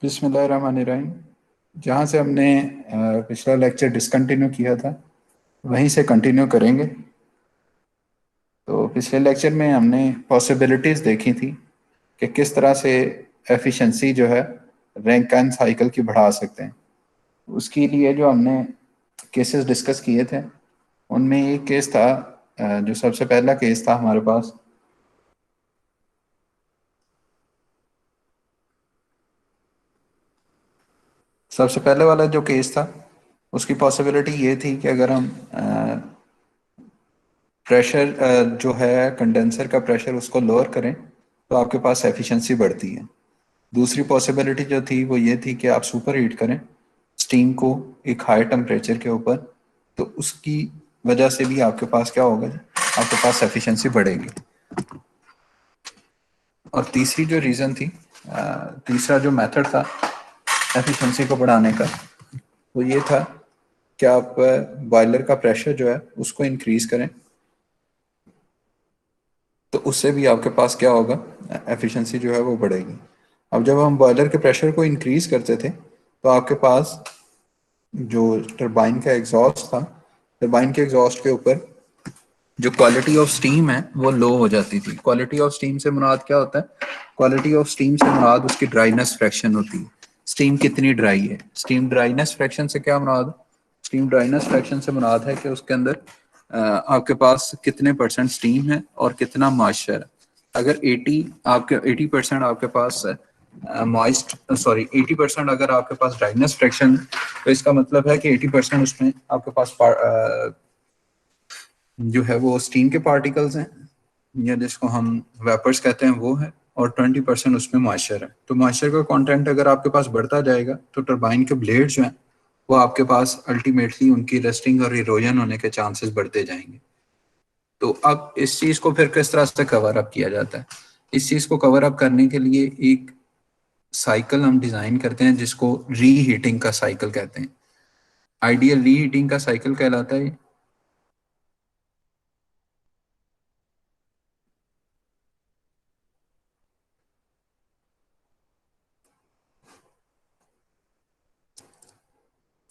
बिस्मिल्लाहिर्रहमानिर्रहीम। जहाँ से हमने पिछला लेक्चर डिसकंटिन्यू किया था वहीं से कंटिन्यू करेंगे। तो पिछले लेक्चर में हमने पॉसिबिलिटीज़ देखी थी कि किस तरह से एफिशिएंसी जो है रैंक एंड साइकिल की बढ़ा सकते हैं। उसके लिए जो हमने केसेस डिस्कस किए थे उनमें एक केस था, जो सबसे पहला केस था हमारे पास। सबसे पहले वाला जो केस था उसकी पॉसिबिलिटी ये थी कि अगर हम प्रेशर जो है कंडेंसर का प्रेशर उसको लोअर करें तो आपके पास एफिशिएंसी बढ़ती है। दूसरी पॉसिबिलिटी जो थी वो ये थी कि आप सुपर हीट करें स्टीम को एक हाई टेम्परेचर के ऊपर, तो उसकी वजह से भी आपके पास क्या होगा, आपके पास एफिशिएंसी बढ़ेगी। और तीसरी जो रीज़न थी, तीसरा जो मेथड था एफिशिएंसी को बढ़ाने का, वो ये था कि आप बॉयलर का प्रेशर जो है उसको इंक्रीज करें, तो उससे भी आपके पास क्या होगा, एफिशिएंसी जो है वो बढ़ेगी। अब जब हम बॉयलर के प्रेशर को इंक्रीज करते थे तो आपके पास जो टरबाइन का एग्जॉस्ट था, टरबाइन के एग्जॉस्ट के ऊपर जो क्वालिटी ऑफ स्टीम है वो लो हो जाती थी। क्वालिटी ऑफ स्टीम से मुराद क्या होता है? क्वालिटी ऑफ स्टीम से मुराद उसकी ड्राइनेस फ्रैक्शन होती है। स्टीम कितनी ड्राई है, स्टीम ड्राइनेस फ्रैक्शन से क्या मुराद? स्टीम ड्राइनेस फ्रैक्शन से मुराद है कि उसके अंदर आपके पास कितने परसेंट स्टीम है और कितना मॉइस्चर है। अगर 80% आपके पास मॉइस्ट सॉरी 80% अगर आपके पास ड्राइनेस फ्रैक्शन, तो इसका मतलब है कि 80% उसमें आपके पास जो है वो स्टीम के पार्टिकल्स हैं, या जिसको हम वेपर्स कहते हैं वो है, और 20% उसमें मॉइस्चर है। तो मॉइस्चर का कंटेंट अगर आपके पास बढ़ता जाएगा तो टरबाइन के ब्लेड जो हैं वो आपके पास अल्टीमेटली उनकी रस्टिंग और इरोजन होने के चांसेस बढ़ते जाएंगे। तो अब इस चीज़ को फिर किस तरह से कवर अप किया जाता है? इस चीज़ को कवर अप करने के लिए एक साइकिल हम डिज़ाइन करते हैं जिसको रीहीटिंग का साइकिल कहते हैं। आइडियल रीहीटिंग का साइकिल कहलाता है।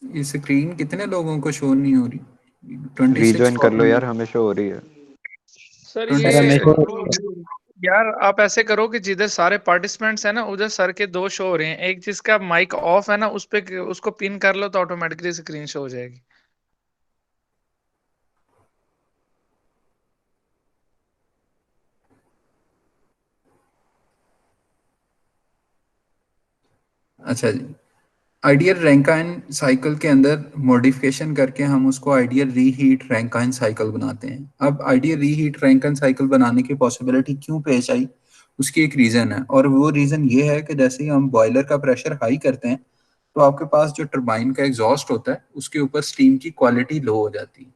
ये स्क्रीन कितने लोगों को शो नहीं हो रही? 26 रीजॉइन कर लो यार, हमेशा हो रही है। सर सर, ये हमेशा यार आप ऐसे करो कि जिधर सारे पार्टिसिपेंट्स हैं ना उधर सर के दो शो हो रहे हैं, एक जिसका माइक ऑफ है ना उस पे उसको पिन कर लो तो ऑटोमेटिकली स्क्रीन शो हो जाएगी। अच्छा जी। आइडियल रैंकाइन साइकिल के अंदर मॉडिफिकेशन करके हम उसको आइडियल रीहीट रैंकाइन साइकिल बनाते हैं। अब आइडियल रीहीट रैंकाइन साइकिल बनाने की पॉसिबिलिटी क्यों पेश आई, उसकी एक रीज़न है, और वो रीज़न ये है कि जैसे ही हम बॉयलर का प्रेशर हाई करते हैं तो आपके पास जो टरबाइन का एग्जॉस्ट होता है उसके ऊपर स्टीम की क्वालिटी लो हो जाती है।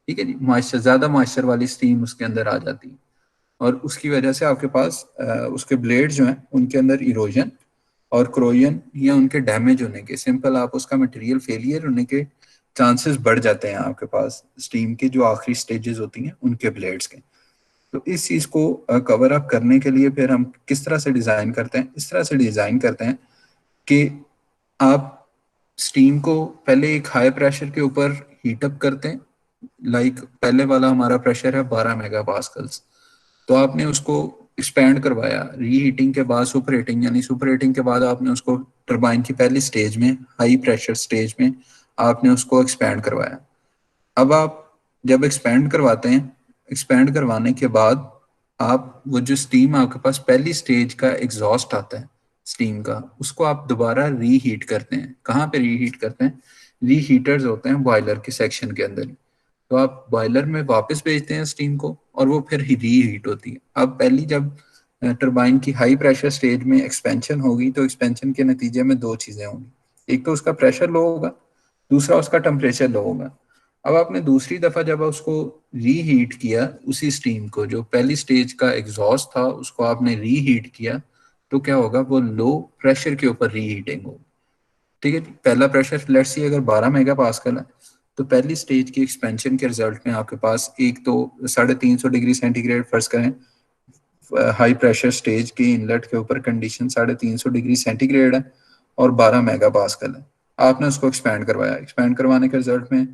ठीक है जी, मॉइस्चर, ज़्यादा मॉइस्चर वाली स्टीम उसके अंदर आ जाती है, और उसकी वजह से आपके पास उसके ब्लेड जो हैं उनके अंदर इरोजन और क्रोजन या उनके डैमेज होने के, सिंपल आप उसका मटेरियल फेलियर होने के चांसेस बढ़ जाते हैं आपके पास स्टीम के जो आखिरी स्टेजेस होती हैं उनके ब्लेड्स के। तो इस चीज़ को कवर अप करने के लिए फिर हम किस तरह से डिज़ाइन करते हैं? इस तरह से डिज़ाइन करते हैं कि आप स्टीम को पहले एक हाई प्रेशर के ऊपर हीट अप करते हैं। लाइक पहले वाला हमारा प्रेशर है 12 मेगा पास्कल्स, तो आपने उसको एक्सपेंड करवाया रीहीटिंग के बाद सुपर हीटिंग, यानी सुपर हीटिंग के बाद आपने उसको टरबाइन की पहली स्टेज में, हाई प्रेशर स्टेज में आपने उसको एक्सपेंड करवाया। अब आप जब एक्सपेंड करवाते हैं, एक्सपेंड करवाने के बाद आप वो जो स्टीम आपके पास पहली स्टेज का एग्जॉस्ट आता है स्टीम का, उसको आप दोबारा रीहीट करते हैं। कहाँ पे रीहीट करते हैं? रीहीटर्स होते हैं बॉयलर के सेक्शन के अंदर ही। तो आप बॉयलर में वापस भेजते हैं स्टीम को और वो फिर रीहीट होती है। अब पहली जब टरबाइन की हाई प्रेशर स्टेज में एक्सपेंशन होगी तो एक्सपेंशन के नतीजे में दो चीज़ें होंगी, एक तो उसका प्रेशर लो होगा, दूसरा उसका टेम्परेचर लो होगा। अब आपने दूसरी दफ़ा जब उसको रीहीट किया, उसी स्टीम को जो पहली स्टेज का एग्जॉस्ट था उसको आपने रीहीट किया, तो क्या होगा, वो लो प्रेशर के ऊपर रीहीटिंग होगी। ठीक है, पहला प्रेशर लेट्स सी अगर 12 मेगा पास्कल है, तो पहली स्टेज की एक्सपेंशन के रिजल्ट में आपके पास एक तो 350 डिग्री सेंटीग्रेड फर्ज करें, हाई प्रेशर स्टेज की इनलेट के ऊपर कंडीशन 350 डिग्री सेंटीग्रेड है, और 12 मेगा पास्कल है। आपने उसको एक्सपैंड करवाया, एक्सपैंड करवाने के रिजल्ट में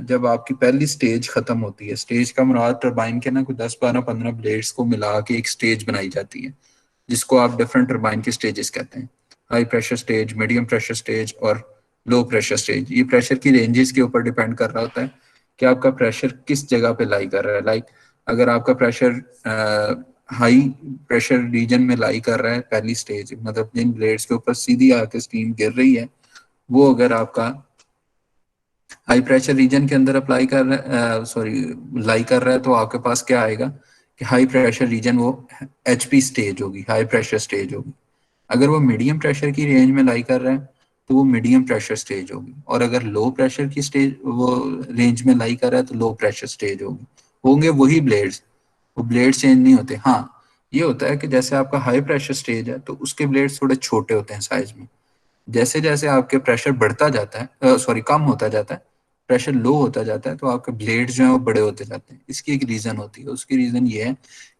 जब आपकी पहली स्टेज खत्म होती है, स्टेज का मुराद टरबाइन के ना कोई 10 12 15 ब्लेड्स को मिला के एक स्टेज बनाई जाती है, जिसको आप डिफरेंट टरबाइन के स्टेजेस कहते हैं। High pressure stage, medium pressure stage और लो प्रेशर स्टेज। ये प्रेशर की रेंजेस के ऊपर डिपेंड कर रहा होता है कि आपका प्रेशर किस जगह पे लाई कर रहा है। लाइक अगर आपका प्रेशर हाई प्रेशर रीजन में लाई कर रहा है पहली स्टेज, मतलब जिन ब्लेड्स के ऊपर सीधी आके स्टीम गिर रही है, वो अगर आपका हाई प्रेशर रीजन के अंदर अप्लाई कर रहा है, सॉरी लाई कर रहा है, तो आपके पास क्या आएगा कि हाई प्रेशर रीजन वो एचपी स्टेज होगी, हाई प्रेशर स्टेज होगी। अगर वो मीडियम प्रेशर की रेंज में लाई कर रहा है तो वो मीडियम प्रेशर स्टेज होगी, और अगर लो प्रेशर की स्टेज वो रेंज में लाई कर रहा है तो लो प्रेशर स्टेज होगी। होंगे वही ब्लेड्स, वो ब्लेड्स चेंज नहीं होते। हाँ, ये होता है कि जैसे आपका हाई प्रेशर स्टेज है तो उसके ब्लेड्स थोड़े छोटे होते हैं साइज में। जैसे जैसे आपके प्रेशर बढ़ता जाता है, सॉरी कम होता जाता है, प्रेशर लो होता जाता है, तो आपके ब्लेड्स जो है वो बड़े होते जाते हैं। इसकी एक रीजन होती है, उसकी रीजन ये है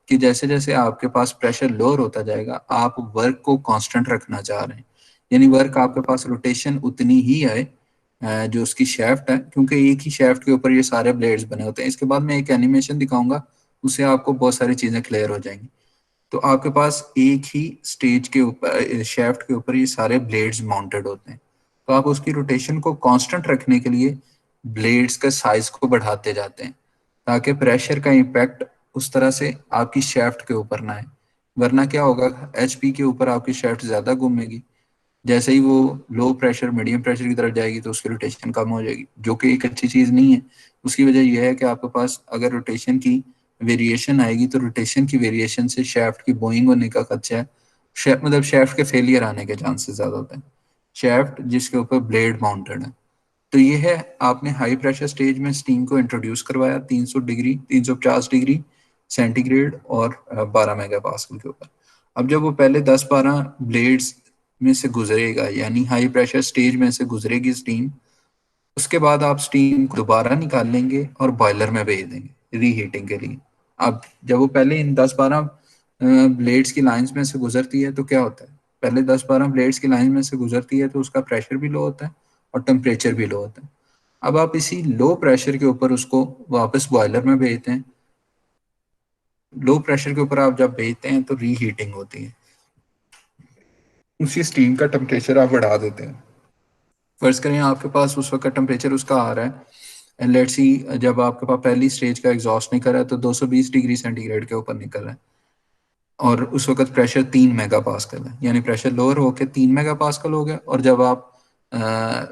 कि जैसे जैसे आपके पास प्रेशर लोअर होता जाएगा, आप वर्क को कांस्टेंट रखना चाह रहे हैं, यानी वर्क आपके पास रोटेशन उतनी ही है जो उसकी शेफ्ट है, क्योंकि एक ही शेफ्ट के ऊपर ये सारे ब्लेड्स बने होते हैं। इसके बाद मैं एक एनिमेशन दिखाऊंगा, उससे आपको बहुत सारी चीजें क्लियर हो जाएंगी। तो आपके पास एक ही स्टेज के ऊपर, शेफ्ट के ऊपर ये सारे ब्लेड्स माउंटेड होते हैं। तो आप उसकी रोटेशन को कांस्टेंट रखने के लिए ब्लेड्स का साइज को बढ़ाते जाते हैं, ताकि प्रेशर का इम्पैक्ट उस तरह से आपकी शेफ्ट के ऊपर ना आए। वरना क्या होगा, एचपी के ऊपर आपकी शेफ्ट ज्यादा घूमेगी, जैसे ही वो लो प्रेशर मीडियम प्रेशर की तरफ जाएगी तो उसकी रोटेशन कम हो जाएगी, जो कि एक अच्छी चीज नहीं है। उसकी वजह यह है कि आपके पास अगर रोटेशन की वेरिएशन आएगी तो रोटेशन की वेरिएशन से शेफ्ट की बोइंग होने का खर्चा है, मतलब शेफ्ट के फेलियर आने के चांसेस ज्यादा होते हैं, शेफ्ट जिसके ऊपर ब्लेड माउंटेड है। तो ये है, आपने हाई प्रेशर स्टेज में स्टीम को इंट्रोड्यूस करवाया 300 डिग्री 350 डिग्री सेंटीग्रेड और 12 मेगा पास्कल के ऊपर। अब जब वो पहले 10 12 ब्लेड्स में से गुजरेगा, यानी हाई प्रेशर स्टेज में से गुजरेगी स्टीम, उसके बाद आप स्टीम को दोबारा निकाल लेंगे और बॉयलर में भेज देंगे रीहीटिंग के लिए। अब जब वो पहले इन 10 12 ब्लेड्स की लाइंस में से गुजरती है तो क्या होता है, पहले 10 12 ब्लेड्स की लाइन में से गुजरती है तो उसका प्रेशर भी लो होता है और टेम्परेचर भी लो होता है। अब आप इसी लो प्रेशर के ऊपर उसको वापस बॉयलर में भेजते हैं। लो प्रेशर के ऊपर आप जब भेजते हैं तो रीहीटिंग होती है, उसी स्टीम का टेम्परेचर आप बढ़ा देते हैं। फर्ज करें आपके पास उस वक्त टेम्परेचर उसका आ रहा है, एंड लेट्स सी जब आपके पास पहली स्टेज का एग्जॉस्ट निकल रहा है तो 220 डिग्री सेंटीग्रेड के ऊपर निकल रहा है, और उस वक्त प्रेशर 3 मेगा पास्कल है, यानी प्रेशर लोअर होकर 3 मेगा पास्कल हो गया। और जब आप आ,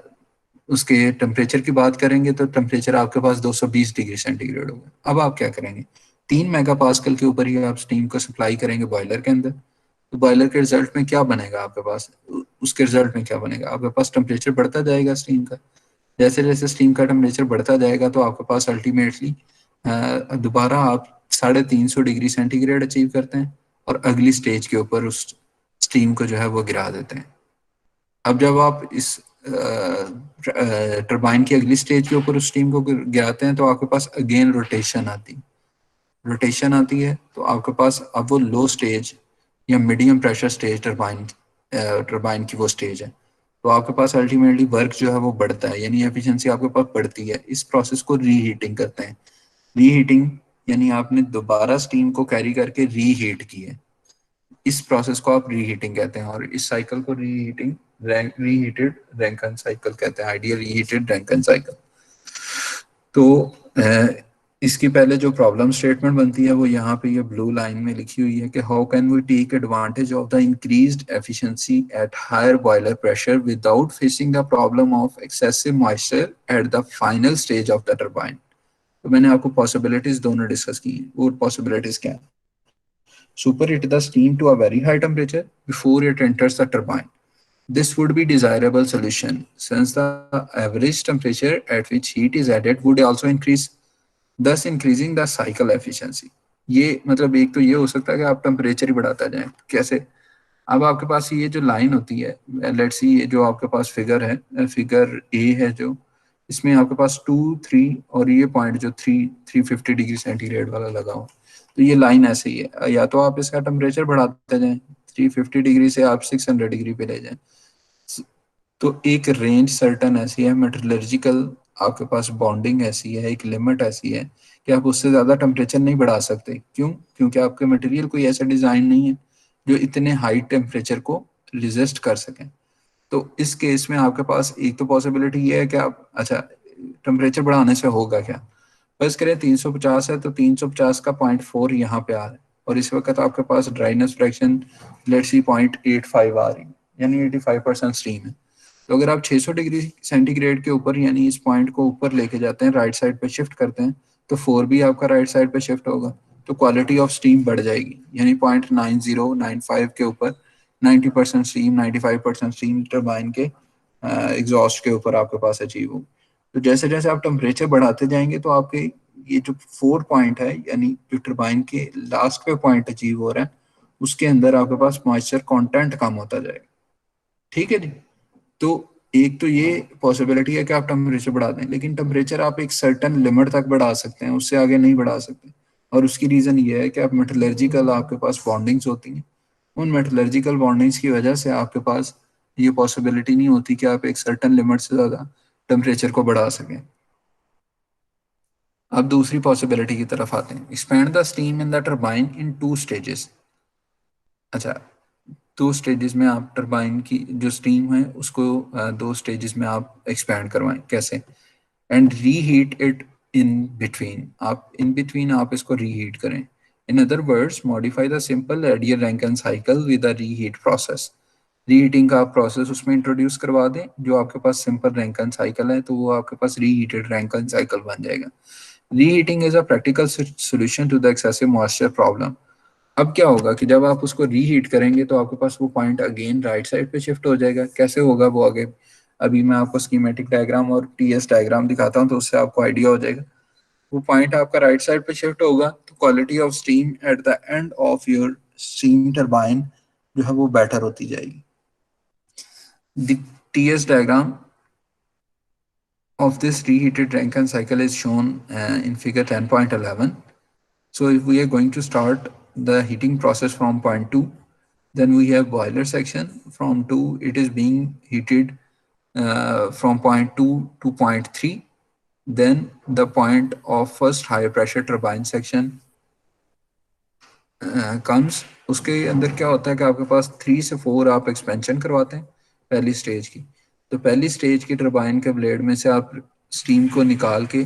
उसके टेम्परेचर की बात करेंगे तो टेम्परेचर आपके पास 220 डिग्री सेंटीग्रेड होगा। अब आप क्या करेंगे, 3 मेगा पास्कल के ऊपर ही आप स्टीम को सप्लाई करेंगे बॉयलर के अंदर। तो बॉयलर के रिजल्ट में क्या बनेगा आपके पास, उसके रिजल्ट में क्या बनेगा, आपके पास टेम्परेचर बढ़ता जाएगा स्टीम का। जैसे जैसे स्टीम का टेम्परेचर बढ़ता जाएगा तो आपके पास अल्टीमेटली दोबारा आप 350 डिग्री सेंटीग्रेड अचीव करते हैं, और अगली स्टेज के ऊपर उस स्टीम को जो है वो गिरा देते हैं। अब जब आप इस टरबाइन की अगली स्टेज के ऊपर उस स्टीम को गिराते हैं तो आपके पास अगेन रोटेशन आती है, तो आपके पास अब वो लो स्टेज या मीडियम प्रेशर स्टेज टरबाइन की वो स्टेज है। तो आपके पास अल्टीमेटली वर्क जो है वो बढ़ता है, यानी एफिशिएंसी आपके पास बढ़ती है। इस प्रोसेस को रीहीटिंग कहते हैं। रीहीटिंग यानी आपने दोबारा स्टीम को कैरी करके रीहीट की है, इस प्रोसेस को आप रीहीटिंग कहते हैं। और इस साइकिल को रीहीटेड रैंकिन साइकिल कहते हैं, आइडियल रीहीटेड रैंकिन साइकिल। तो इसकी पहले जो प्रॉब्लम स्टेटमेंट बनती है वो यहाँ पे ये ब्लू लाइन में लिखी हुई है कि how can we take advantage of the increased efficiency at higher boiler pressure without facing the problem of excessive moisture at the final stage of the turbine. तो मैंने आपको पॉसिबिलिटीज दोनों डिस्कस की हैं। वो पॉसिबिलिटीज क्या है, superheat the steam to a very high temperature before it enters the turbine. This would be desirable solution since the average temperature at which heat is added would also increase, thus increasing the cycle efficiency. ये मतलब एक तो ये हो सकता है कि आप टेम्परेचर ही बढ़ाता जाएं। कैसे, अब आपके पास ये जो लाइन होती है, लेट्स सी ये जो आपके पास फिगर है, फिगर ए है जो, इसमें आपके पास 2 3 और ये पॉइंट जो 350 डिग्री सेंटीग्रेड वाला लगा हो, तो ये लाइन ऐसे ही है। या तो आप इसका टेम्परेचर बढ़ाते जाएं, 350 डिग्री से आप 600 डिग्री पे ले जाएं, तो एक रेंज सर्टन ऐसी है मेटलर्जिकल, आपके पास बॉन्डिंग ऐसी है, एक लिमिट ऐसी है कि आप उससे ज़्यादा टेम्परेचर नहीं बढ़ा सकते। क्यों? क्योंकि आपके मटेरियल कोई ऐसा डिज़ाइन नहीं है जो इतने हाई टेम्परेचर को रिजिस्ट कर सकें। तो इस केस में आपके पास एक तो पॉसिबिलिटी ये है कि आप, अच्छा, टेम्परेचर बढ़ाने से होगा क्या? बस करें 350 है तो 350 का 0.4 यहाँ पे आ रहा है, और इस वक्त आपके पास ड्राइनेस फ्रैक्शन लेट्स सी 0.85 आ रही है, यानी 85% स्टीम है। तो अगर आप 600 डिग्री सेंटीग्रेड के ऊपर, यानी इस पॉइंट को ऊपर लेके जाते हैं, राइट साइड पे शिफ्ट करते हैं, तो 4 भी आपका राइट साइड पे शिफ्ट होगा, तो क्वालिटी ऑफ स्टीम बढ़ जाएगी, यानी 0.9095 के ऊपर 90% स्टीम, 95% स्टीम टरबाइन के एग्जॉस्ट के ऊपर आपके पास अचीव हो। तो जैसे जैसे आप टेम्परेचर बढ़ाते जाएंगे तो आपके ये जो 4 पॉइंट है, यानी जो टरबाइन के लास्ट पे पॉइंट अचीव हो रहा है, उसके अंदर आपके पास मॉइस्चर कंटेंट कम होता जाएगा। ठीक है जी। तो एक तो ये पॉसिबिलिटी है कि आप टेम्परेचर बढ़ा दें, लेकिन टेम्परेचर आप एक सर्टन लिमिट तक बढ़ा सकते हैं, उससे आगे नहीं बढ़ा सकते। और उसकी रीज़न ये है कि आप मेटलर्जिकल, आपके पास बॉन्डिंग्स होती हैं, उन मेटलर्जिकल बॉन्डिंग्स की वजह से आपके पास ये पॉसिबिलिटी नहीं होती कि आप एक सर्टन लिमिट से ज़्यादा टेम्परेचर को बढ़ा सकें। अब दूसरी पॉसिबिलिटी की तरफ आते हैं, expand the steam in the turbine in 2 stages. अच्छा, 2 स्टेजेस में आप टरबाइन की जो स्टीम है उसको 2 स्टेजेस में आप एक्सपैंड करवाएं, कैसे? And reheat it in between, आप इन बिटवीन आप इसको रीहीट करें। In other words, modify the simple radial Rankine cycle with a reheat process. Reheating का आप प्रोसेस उसमें इंट्रोड्यूस करवा दें, जो आपके पास सिंपल रैंकिन साइकिल है तो वो आपके पास रीहीटेड रैंकिन साइकिल बन जाएगा। Reheating is a practical solution to the excessive moisture problem. अब क्या होगा कि जब आप उसको रीहीट करेंगे तो आपके पास वो पॉइंट अगेन राइट साइड पे शिफ्ट हो जाएगा। कैसे होगा वो आगे, अभी मैं आपको स्कीमेटिक डायग्राम और टीएस डायग्राम दिखाता हूँ तो उससे आपको आइडिया हो जाएगा। वो पॉइंट आपका राइट साइड पे शिफ्ट होगा तो quality of steam at the end of your steam turbine जो है वो बेटर होती जाएगी। The TS diagram of this reheated Rankine cycle is shown in figure 10.11. So if we are going to start the heating process from point 2, then we have boiler section. From 2, it is being heated from point 2 to point 3. Then the point of first high pressure turbine section comes. उसके अंदर क्या होता है कि आपके पास 3 से 4 आप expansion करवाते हैं पहली स्टेज की। तो पहली स्टेज की टरबाइन के ब्लेड में से आप स्टीम को निकाल के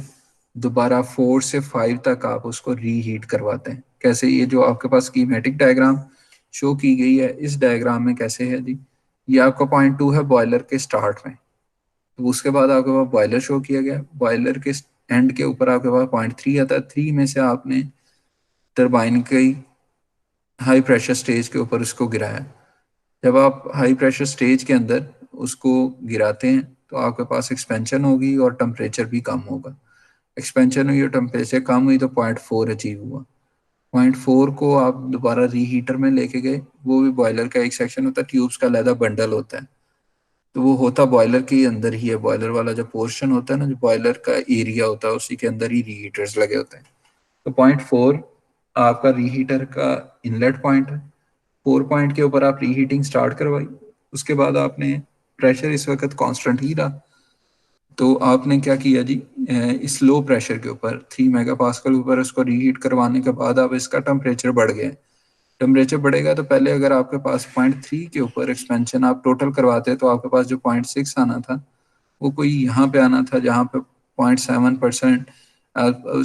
दोबारा 4 से 5 तक आप उसको रीहीट करवाते हैं। कैसे? ये जो आपके पास स्कीमेटिक डायग्राम शो की गई है, इस डायग्राम में कैसे है जी, ये आपका पॉइंट 2 है बॉयलर के स्टार्ट में। तो उसके बाद आपके पास बॉयलर शो किया गया, बॉयलर के एंड के ऊपर आपके पास पॉइंट 3 आता है। 3 में से आपने टरबाइन की हाई प्रेशर स्टेज के ऊपर उसको गिराया। जब आप हाई प्रेशर स्टेज के अंदर उसको गिराते हैं तो आपके पास एक्सपेंशन होगी और टेम्परेचर भी कम होगा। एक्सपेंशन हुई और टेम्परेचर कम हुई तो 0.4 अचीव हुआ। 0.4 को आप दोबारा रीहीटर में लेके गए, वो भी बॉयलर का एक सेक्शन होता है, ट्यूब्स का अलग बंडल होता है, तो वो होता बॉयलर के अंदर ही है। बॉयलर वाला जो पोर्शन होता है ना, जो बॉयलर का एरिया होता है, उसी के अंदर ही रीहीटर्स लगे होते हैं। तो 0.4 आपका रीहीटर का इनलेट पॉइंट है। 4 पॉइंट के ऊपर आप रीहीटिंग स्टार्ट करवाई, उसके बाद आपने, प्रेशर इस वक्त कांस्टेंट ही रहा, तो आपने क्या किया जी, इस लो प्रेशर के ऊपर 3 मेगा पास्कल ऊपर उसको रीहीट करवाने के बाद अब इसका टेम्परेचर बढ़ गया। टेम्परेचर बढ़ेगा तो पहले अगर आपके पास 0.3 के ऊपर एक्सपेंशन आप टोटल करवाते तो आपके पास जो 0.6 आना था वो कोई यहाँ पे आना था जहाँ पे 0.7%,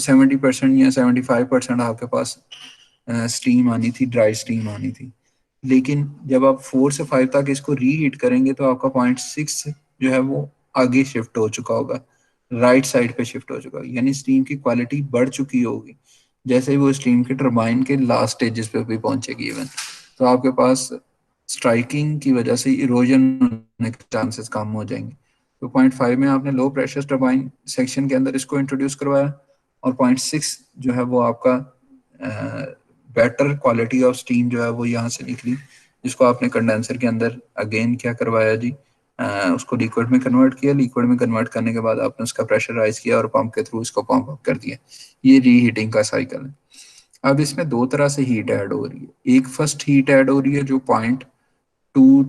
70% या 75% आपके पास स्टीम आनी थी, ड्राई स्टीम आनी थी। लेकिन जब आप 4 से 5 तक इसको रीहीट करेंगे तो आपका 0.6 जो है वो आगे शिफ्ट हो चुका होगा, राइट साइड पे शिफ्ट हो चुका होगा, यानी स्टीम की क्वालिटी बढ़ चुकी होगी। जैसे ही वो स्टीम के टरबाइन के लास्ट स्टेजेस पे भी पहुंचेगी इवन, तो आपके पास स्ट्राइकिंग की वजह से इरोजन होने के चांसेस कम हो जाएंगे। तो 0.5 में आपने लो प्रेशर टरबाइन सेक्शन के अंदर इसको इंट्रोड्यूस करवाया, और 0.6 जो है वो आपका बेटर क्वालिटी ऑफ स्टीम जो है वो यहाँ से निकली, जिसको आपने कंडेंसर के अंदर अगेन क्या करवाया जी, उसको लिक्विड में कन्वर्ट किया। लिक्विड में कन्वर्ट करने के बाद आपने उसका प्रेशर राइज किया और पंप के थ्रू इसको पंप अप कर दिया। ये रीहीटिंग का साइकिल है। अब इसमें 2 तरह से हीट ऐड हो रही है। एक फर्स्ट हीट ऐड हो रही है जो 0.2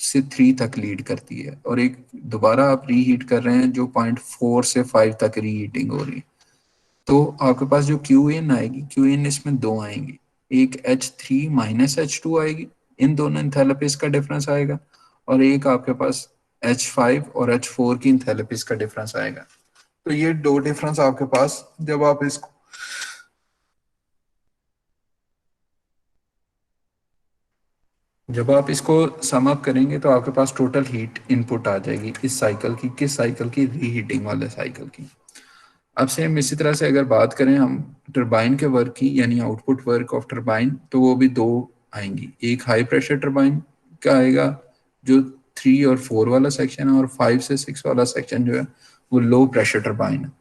से 3 तक लीड करती है, और एक दोबारा आप रीहीट कर रहे हैं जो 0.4 से 5 तक रीहीटिंग हो रही है। तो आपके पास जो क्यू एन आएगी, क्यू एन इसमें दो आएंगी, एक H3 माइनस H2 आएगी, इन दोनों इंथैल्पीज का डिफरेंस आएगा, और एक आपके पास H5 और H4 की इंथैल्पीज का डिफरेंस आएगा। तो ये दो डिफरेंस आपके पास जब आप इसको सम अप करेंगे तो आपके पास टोटल हीट इनपुट आ जाएगी इस साइकिल की, किस साइकिल की, रीहीटिंग वाले साइकिल की। अब सेम इसी तरह से अगर बात करें हम टरबाइन के वर्क की, यानी आउटपुट वर्क ऑफ टरबाइन, तो वो भी दो आएंगी। एक हाई प्रेशर टरबाइन का आएगा जो 3 और 4 वाला सेक्शन है, और 5 से 6 वाला सेक्शन जो है वो लो प्रेशर टरबाइन है।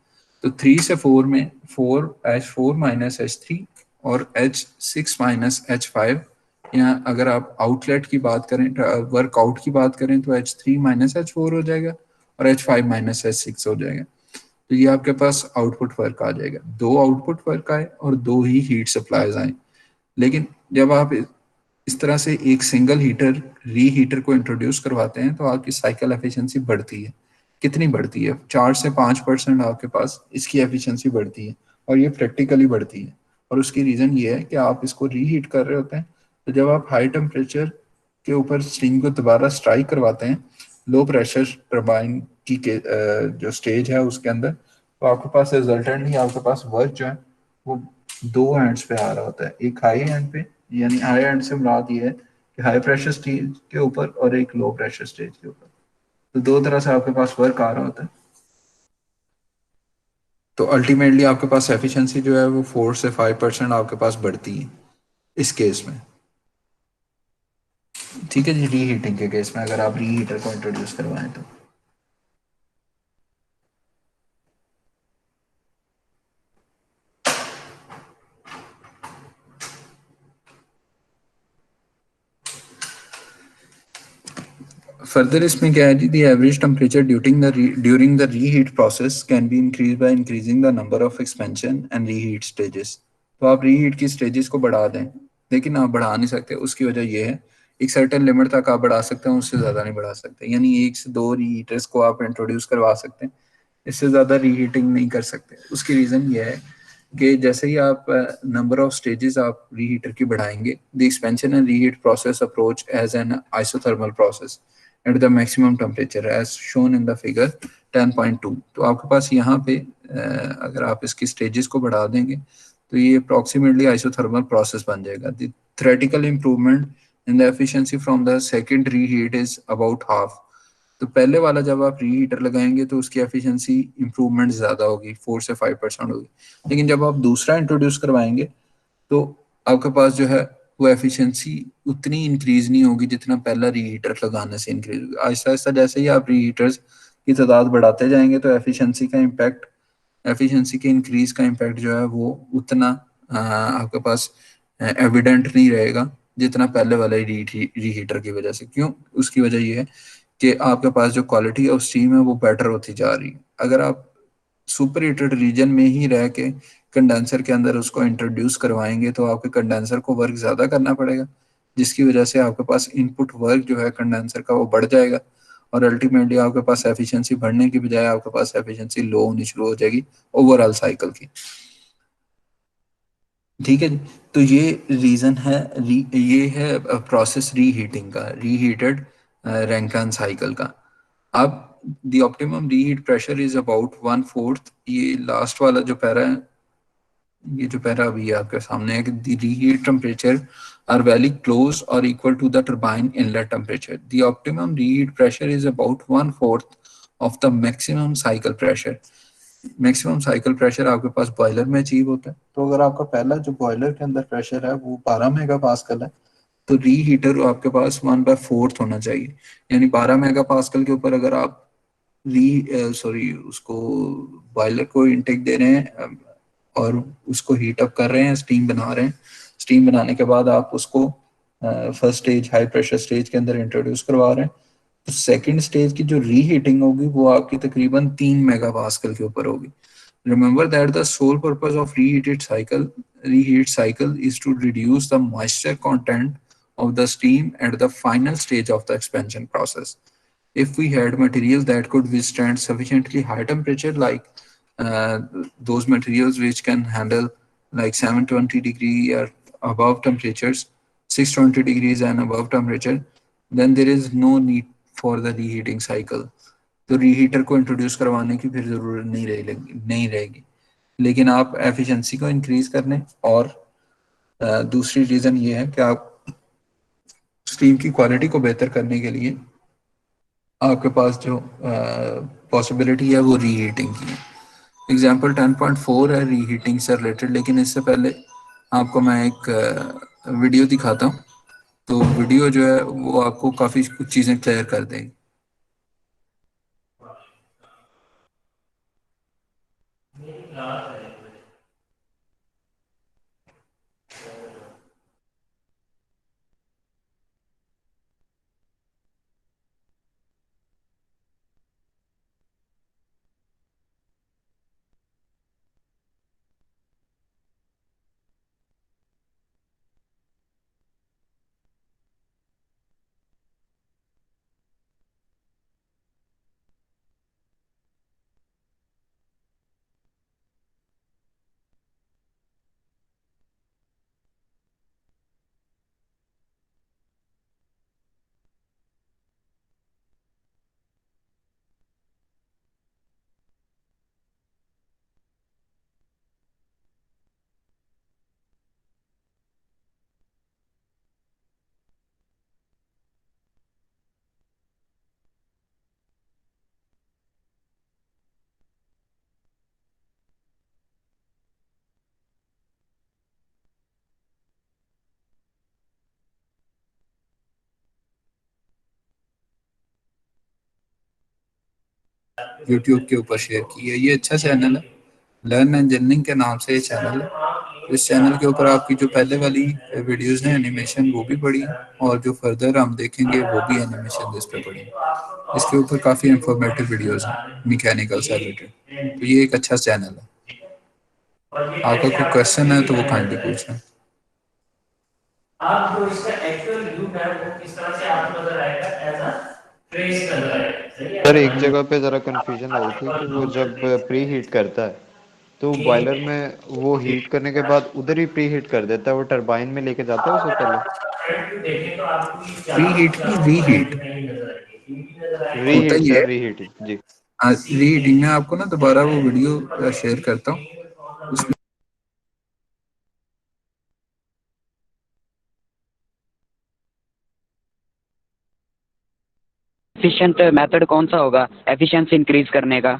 तो 3 से 4 में 4H4 माइनस H3 और H6 माइनस H5, या अगर आप आउटलेट की बात करें, वर्कआउट की बात करें, तो H3 माइनस H4 हो जाएगा और H5 माइनस H6 हो जाएगा। तो ये आपके पास आउटपुट वर्क आ जाएगा। दो आउटपुट वर्क आए और दो ही हीट सप्लाईज आए। लेकिन जब आप इस तरह से एक सिंगल हीटर रीहीटर को इंट्रोड्यूस करवाते हैं तो आपकी साइकिल एफिशिएंसी बढ़ती है। कितनी बढ़ती है? 4 से 5% आपके पास इसकी एफिशिएंसी बढ़ती है, और ये प्रैक्टिकली बढ़ती है। और उसकी रीज़न ये है कि आप इसको रीहीट कर रहे होते हैं, तो जब आप हाई टेम्परेचर के ऊपर स्टीम को दोबारा स्ट्राइक करवाते हैं लो प्रेशर टरबाइन की जो स्टेज है उसके अंदर, तो आपके पास रिजल्टेंटली आपके पास वर्क जो है वो दो एंड्स पे आ रहा होता है। एक हाई एंड पे, यानी हाई एंड से मुराद ये है कि हाई प्रेशर स्टेज के ऊपर, और एक लो प्रेशर स्टेज के ऊपर। तो दो तरह से आपके पास वर्क आ रहा होता है। तो अल्टीमेटली आपके पास एफिशिएंसी जो है वो 4 से 5% आपके पास बढ़ती है इस केस में। ठीक है जी, रीहीटिंग के केस में अगर आप रीहीटर को इंट्रोड्यूस करवाएं तो। फर्दर इसमें क्या है जी, the average temperature during the reheat process can be increase by increasing the number of expansion and reheat stages. तो आप रीहीट की स्टेजेस को बढ़ा दें, लेकिन आप बढ़ा नहीं सकते। उसकी वजह यह है, एक सर्टेन लिमिट तक आप बढ़ा सकते हैं, उससे ज़्यादा नहीं बढ़ा सकते। यानी 1 से 2 रीहीटर्स को आप इंट्रोड्यूस करवा सकते हैं, इससे ज़्यादा रीहीटिंग नहीं कर सकते। उसकी रीज़न ये है कि जैसे ही आप नंबर ऑफ स्टेजेस आप रीहीटर की बढ़ाएंगे, the expansion and reheat process approach as an isothermal process at the maximum temperature as shown in the figure 10.2। तो आपके पास यहाँ पे अगर आप इसकी स्टेजेस को बढ़ा देंगे तो ये अप्रॉक्सीमेटली आइसोथर्मल प्रोसेस बन जाएगा। The theoretical improvement in the efficiency from the second reheat is about half. तो पहले वाला जब आप रीहीटर लगाएंगे तो उसकी एफिशिएंसी इंप्रूवमेंट ज़्यादा होगी, 4 से 5% होगी। लेकिन जब आप दूसरा इंट्रोड्यूस करवाएंगे तो आपके पास जो है वो एफिशिएंसी उतनी इंक्रीज नहीं होगी जितना पहला रीहीटर लगाने से इंक्रीज होगी। आहिस्ता आहिस्ता जैसे ही आप रीहीटर्स की तादाद बढ़ाते जाएंगे तो एफिशिएंसी के इंक्रीज का इम्पैक्ट जो है वो उतना आपके पास एविडेंट नहीं रहेगा जितना पहले वाले रीहीटर की वजह से। क्यों? उसकी वजह ये है कि आपके पास जो क्वालिटी ऑफ स्टीम है वो बेटर होती जा रही है। अगर आप सुपर हीटेड रीजन में ही रह के कंडेंसर के अंदर उसको इंट्रोड्यूस करवाएंगे तो आपके कंडेंसर को वर्क ज़्यादा करना पड़ेगा, जिसकी वजह से आपके पास इनपुट वर्क जो है कंडेंसर का वो बढ़ जाएगा, और अल्टीमेटली आपके पास एफिशिएंसी बढ़ने की बजाय आपके पास एफिशिएंसी लो होनी शुरू हो जाएगी ओवरऑल साइकिल की। ठीक है जी। तो ये रीज़न है, ये है प्रोसेस रीहीटिंग का, रीहीटेड रैंकिन साइकिल का। अब the optimum reheat pressure is about 1/4। ये लास्ट वाला जो पैरा है, ये जो पैरा अभी है आपके सामने है कि the reheat temperature are very close और equal to the turbine inlet temperature. The optimum reheat pressure is about 1/4 of the maximum cycle pressure. Maximum cycle pressure आपके पास बॉयलर में अचीव होता है। तो अगर आपका पहला जो बॉयलर के अंदर प्रेशर है वो 12 मेगा पास्कल है, तो रीहीटर आपके पास 1/4 होना चाहिए। यानी 12 मेगा पास्कल के ऊपर अगर आप उसको बॉयलर को इनटेक दे रहे हैं और उसको हीट अप कर रहे हैं, स्टीम बना रहे हैं, स्टीम बनाने के बाद आप उसको first stage high pressure stage के अंदर इंट्रोड्यूस करवा रहे हैं, तो सेकंड स्टेज की जो रीहीटिंग होगी वो आपकी तकरीबन 3 मेगा पास्कल के ऊपर होगी। Remember that the sole purpose of reheat cycle is to reduce the moisture content of the steam at the final stage of the expansion process. If we had materials that could withstand sufficiently high temperature, like uh, those materials which can handle like 720 degree or above temperatures, 620 degrees and above temperature, then there is no need for the reheating cycle. तो reheater को introduce करवाने की फिर ज़रूरत नहीं रहेगी। लेकिन आप एफिशिएंसी को इंक्रीज करने और दूसरी रीज़न ये है कि आप स्टीम की क्वालिटी को बेहतर करने के लिए आपके पास जो पॉसिबिलिटी है वो रीहीटिंग की है। एग्जाम्पल 10.4 है रीहीटिंग से रिलेटेड, लेकिन इससे पहले आपको मैं एक वीडियो दिखाता हूँ। तो वीडियो जो है वो आपको काफ़ी कुछ चीज़ें क्लियर कर देगी। यूट्यूब के ऊपर शेयर की है, ये अच्छा चैनल है, लर्न इंजीनियरिंग के नाम से ये चैनल है। इस चैनल के ऊपर आपकी जो पहले वाली वीडियोस हैं एनिमेशन वो भी पड़ी है, और जो फर्दर हम देखेंगे वो भी एनिमेशन इस पे पड़ी है। इसके ऊपर काफ़ी इंफॉर्मेटिव वीडियोस हैं मैकेनिकल से रिलेटेड। तो ये एक अच्छा चैनल है। आपका कोई क्वेश्चन है तो वो काइंडली पूछें। आप जो इसका एक्चुअल व्यू है वो किस तरह से आपको नजर आएगा एज अ ट्रेस नजर आएगा। सही है, सर अगर एक हम जगह पे ज़रा कंफ्यूजन आ रही थी कि वो जब प्री हीट करता है तो बॉयलर में वो हीट करने के बाद उधर ही प्री हीट कर देता है, वो टरबाइन में लेके जाता है उसे अगर पहले। आप इसका फ्रंट व्यू देखें तो आपको ये प्री हीट की रीहीट नजर आएगी, हीट नजर आएगी। होता रीहीट ही सर, है। रीहीटिंग जी। रीहीटिंग में आपको ना दोबारा वो वीडियो शेयर करता हूँ, उसमें एफिशिएंट मेथड कौन सा होगा एफिशिएंसी इंक्रीज करने का?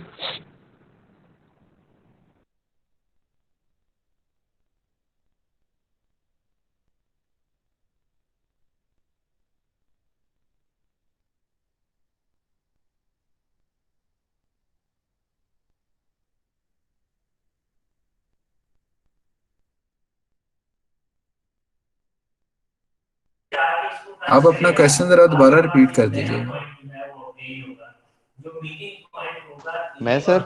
आप अपना क्वेश्चन जरा दोबारा रिपीट कर दीजिएगा। मैं सर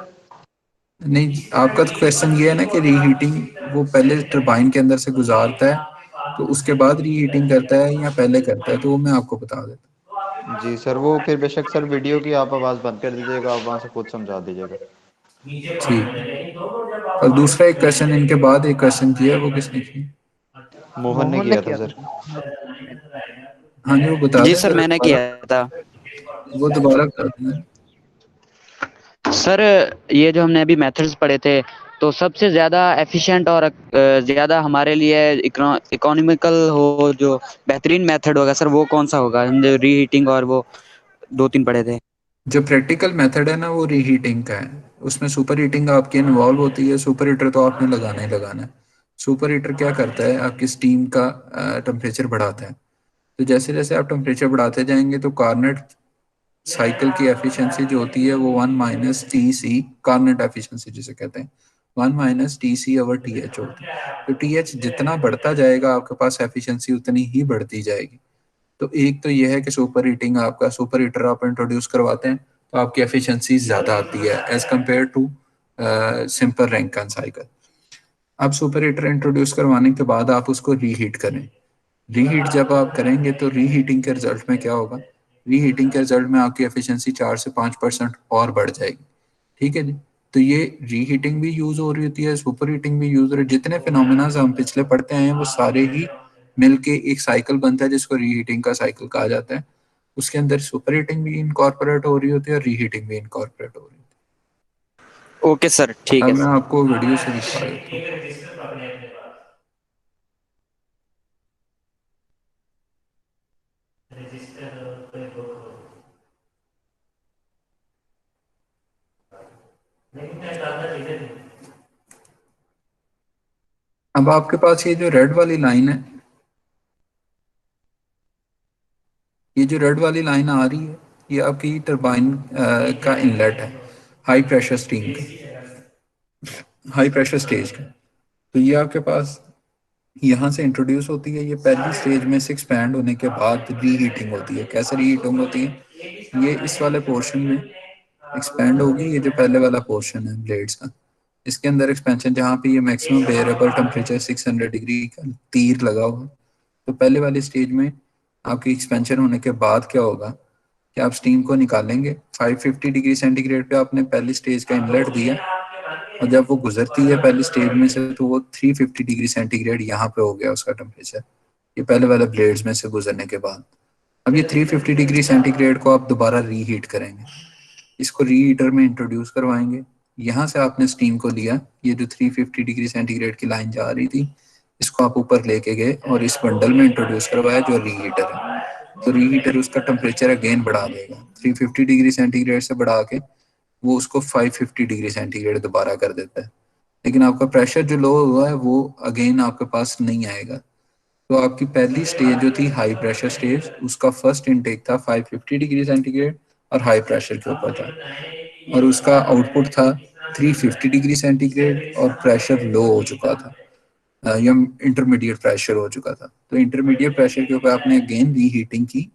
नहीं, आपका तो क्वेश्चन ये है ना कि रीहीटिंग वो पहले टरबाइन के अंदर से गुजारता है तो उसके बाद रीहीटिंग करता है या पहले करता है, तो वो मैं आपको बता देता जी सर, वो फिर बेशक सर वीडियो की आप आवाज़ बंद कर दीजिएगा, आप वहाँ से खुद समझा दीजिएगा। हूँ। ठीक। और दूसरा एक क्वेश्चन इनके बाद एक क्वेश्चन किया, वो किसने किया? मोहन ने मोहन ने किया था किया सर। था। हाँ जी, वो बता जी दें सर, जरा मैंने दोबारा। किया था। वो दोबारा बता दें। सर ये जो हमने अभी मेथड्स पढ़े थे, तो सबसे ज़्यादा एफिशिएंट और ज़्यादा हमारे लिए इकोनॉमिकल हो, जो बेहतरीन मेथड होगा सर, वो कौन सा होगा? हमने रीहीटिंग और वो दो तीन पढ़े थे। जो प्रैक्टिकल मेथड है ना वो रीहीटिंग का है। उसमें सुपर हीटिंग आपकी इन्वॉल्व होती है। सुपर हीटर तो आपने लगाना ही लगाना है। सुपर हीटर क्या करता है, आपकी स्टीम का टेम्परेचर बढ़ाता है। तो जैसे जैसे आप टेम्परेचर बढ़ाते जाएंगे तो कार्नेट साइकिल की एफिशिएंसी जो होती है वो 1 - TC, कार्नेट एफिशिएंसी जिसे कहते हैं, 1 - TC/TH होती है। तो TH जितना बढ़ता जाएगा आपके पास एफिशिएंसी उतनी ही बढ़ती जाएगी। तो एक तो ये है कि सुपर हीटिंग, आपका सुपर हीटर आप इंट्रोड्यूस करवाते हैं तो आपकी एफिशिएंसी ज़्यादा आती है as compare to simple Rankine cycle. अब सुपर हीटर इंट्रोड्यूस करवाने के बाद आप उसको रीहीट करें। रीहीट जब आप करेंगे तो रीहीटिंग के रिजल्ट में क्या होगा, रीहीटिंग के रिजल्ट में आपकी एफिशिएंसी 4 से 5% और बढ़ जाएगी। ठीक है जी। तो ये रीहीटिंग भी यूज हो रही होती है, सुपर हीटिंग भी यूज हो रही है। जितने फिनोमेना हम पिछले पढ़ते आए हैं वो सारे ही मिलके एक साइकिल बनता है जिसको रीहीटिंग का साइकिल कहा जाता है। उसके अंदर सुपर हीटिंग भी इनकॉर्पोरेट हो रही होती है और रीहीटिंग भी इनकॉर्पोरेट हो रही होती ओके सर, ठीक है। है अब मैं सर। आपको वीडियो से दिखा देता हूँ। एक रजिस्टर पकड़े अपने पास, रजिस्टर कोई बुक हो, लेकिन मैं ज्यादा चीजें नहीं। अब आपके पास ये जो रेड वाली लाइन है, ये जो रेड वाली लाइन आ रही है, ये आपकी टरबाइन का इनलेट है, हाई प्रेशर स्टीम का, हाई प्रेशर स्टेज का। तो ये आपके पास यहाँ से इंट्रोड्यूस होती है। ये पहली स्टेज में से एक्सपैंड होने के बाद रीहीटिंग होती है। कैसे रीहीटिंग होती है, ये इस वाले पोर्शन में एक्सपैंड होगी। ये जो पहले वाला पोर्शन है ब्लेड्स का, इसके अंदर एक्सपेंशन, जहाँ पे ये मैक्सिमम बेरेबल टेम्परेचर 600 डिग्री का तीर लगा हुआ, तो पहले वाली स्टेज में आपकी एक्सपेंशन होने के बाद क्या होगा कि आप स्टीम को निकालेंगे। 550 डिग्री सेंटीग्रेड पे आपने पहली स्टेज का इनलेट दिया, और जब वो गुजरती है पहली स्टेज में से तो वो 350 डिग्री सेंटीग्रेड यहाँ पे हो गया उसका टेम्परेचर, ये पहले वाले ब्लेड्स में से गुजरने के बाद। अब ये 350 डिग्री सेंटीग्रेड को आप दोबारा रीहीट करेंगे, इसको रीहीटर में इंट्रोड्यूस करवाएंगे। यहाँ से आपने स्टीम को लिया, ये जो 350 डिग्री सेंटीग्रेड की लाइन जा रही थी, इसको आप ऊपर लेके गए और इस बंडल में इंट्रोड्यूस करवाया जो रीहीटर है। तो रीहीटर उसका टेम्परेचर अगेन बढ़ा देगा, 350 डिग्री सेंटीग्रेड से बढ़ा के वो उसको 550 डिग्री सेंटीग्रेड दोबारा कर देता है। लेकिन आपका प्रेशर जो लो हुआ है वो अगेन आपके पास नहीं आएगा। तो आपकी पहली स्टेज जो थी हाई प्रेशर स्टेज, उसका फर्स्ट इनटेक था 550 डिग्री सेंटीग्रेड और हाई प्रेशर के ऊपर था, और उसका आउटपुट था 350 डिग्री सेंटीग्रेड और प्रेशर लो हो चुका था, या इंटरमीडिएट प्रेशर हो चुका था। तो इंटरमीडिएट प्रेशर के ऊपर आपने अगेन रीहीटिंग की।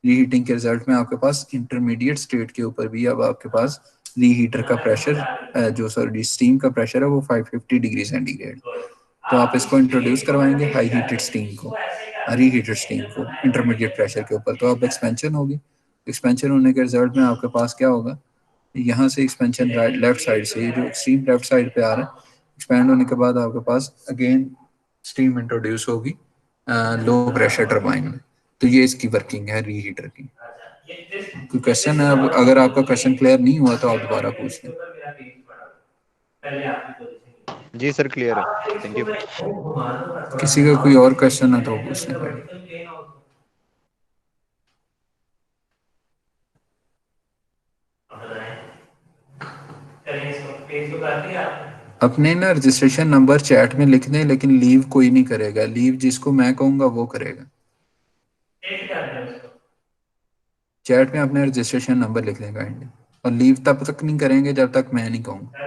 रीहीटिंग के रिजल्ट में आपके पास इंटरमीडिएट स्टेट के ऊपर भी अब आपके पास रीहीटर का प्रेशर, जो सॉरी स्टीम का प्रेशर है वो 550 डिग्री सेंटीग्रेड। तो आप इसको इंट्रोड्यूस करवाएंगे हाई हीटेड स्टीम को, रीहीटेड स्टीम को इंटरमीडिएट प्रेशर के ऊपर, तो अब एक्सपेंशन होगी। एक्सपेंशन होने के रिजल्ट में आपके पास क्या होगा, यहाँ से एक्सपेंशन लेफ्ट साइड से, ये जो एक्सट्रीम लेफ्ट साइड पे आ रहा है, एक्सपैंड होने के बाद आपके पास अगेन स्टीम इंट्रोड्यूस होगी लो प्रेशर टरबाइन में। तो ये इसकी वर्किंग है रीहीटर की। कोई क्वेश्चन है? अब अगर आपका क्वेश्चन क्लियर नहीं हुआ तो आप दोबारा पूछ लें। जी सर, क्लियर है, थैंक यू। किसी का कोई और क्वेश्चन है तो वो पूछ लें। अपने ना रजिस्ट्रेशन नंबर चैट में लिख दें, लेकिन लीव कोई नहीं करेगा। लीव जिसको मैं कहूंगा वो करेगा। चैट में अपने रजिस्ट्रेशन नंबर लिख लें काइंडली, और लीव तब तक नहीं करेंगे जब तक मैं नहीं कहूँगा।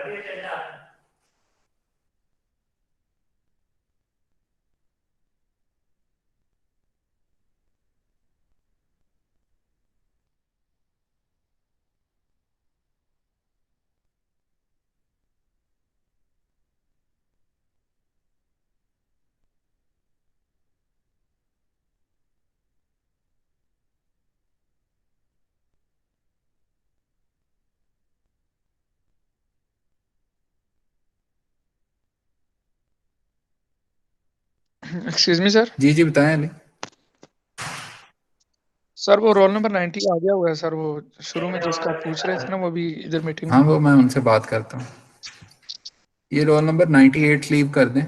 Excuse me sir. जी जी बताएं अली। सर वो रोल नंबर 90 आ गया हुआ है सर, वो शुरू में जिसका आप पूछ रहे थे ना, वो भी इधर मीटिंग हाँ में। वो मैं उनसे बात करता हूँ। ये रोल नंबर 98 लीव कर दें।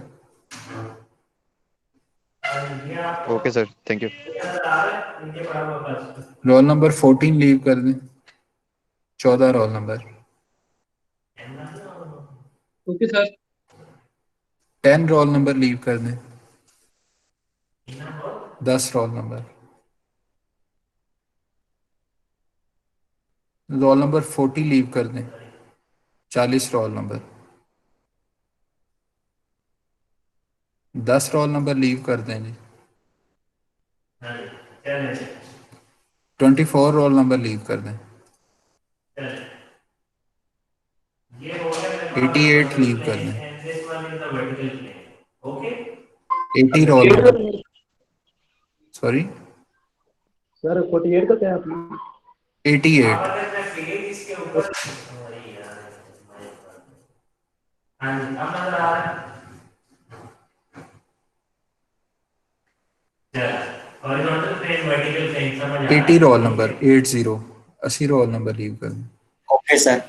Okay sir, thank you. Roll number 14 leave कर दें, 14 roll number. Okay sir. 10 role number leave कर दें, 10 roll number. Roll number 40 leave कर दें, 40 roll number. 10 role number leave कर दें जी। 24 रोल नंबर लीव कर दें। 88 लीव कर दें। 80 रोल नंबर। सॉरी, सर 48 का क्या है आपने? 88। अब अगर मैं पेज इसके ऊपर अरे यार, हाँ जी, अब नजर आ रहा है। हॉरिजॉन्टल प्लेन, वर्टिकल प्लेन समझ आ रहा है। 80 roll number, 80, 80 role number leave कर दें। Okay sir.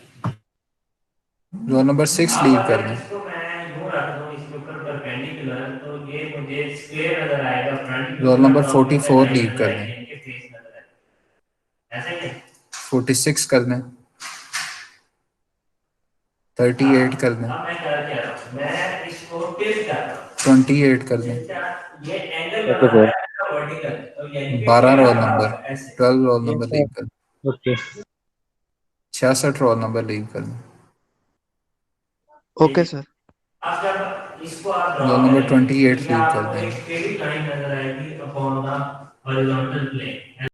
रोल नंबर 6 अब लीव अगर कर दें। इसको मैं यूं रख दूं इसके ऊपर परपेंडिकुलर, तो ये मुझे स्क्वायर नजर आएगा। फ्रंट रोल नंबर 44 लीव कर दें। इनके फेस नजर आएगा, ऐसे ही। 46 कर दें। 38 कर दें। अब मैं कर क्या रहा हूं, मैं इसको टिल्ट कर रहा हूं। 28 कर दें। ये एंगल ओके बना रहा सर। है वर्टिकल, तो यानी कि 12 टेढ़ा रोल बना नंबर, हुआ है, ऐसे। 12 roll yes number sir. Leave कर दें। ओके 66 रोल नंबर लीव कर दें। Okay sir. अब जब इसको आप ड्रॉ रोल नंबर करेंगे, 28 तो ये लीव कर आपको दें। एक टेढ़ी लाइन नजर आएगी अपॉन द हॉरिजॉन्टल प्लेन।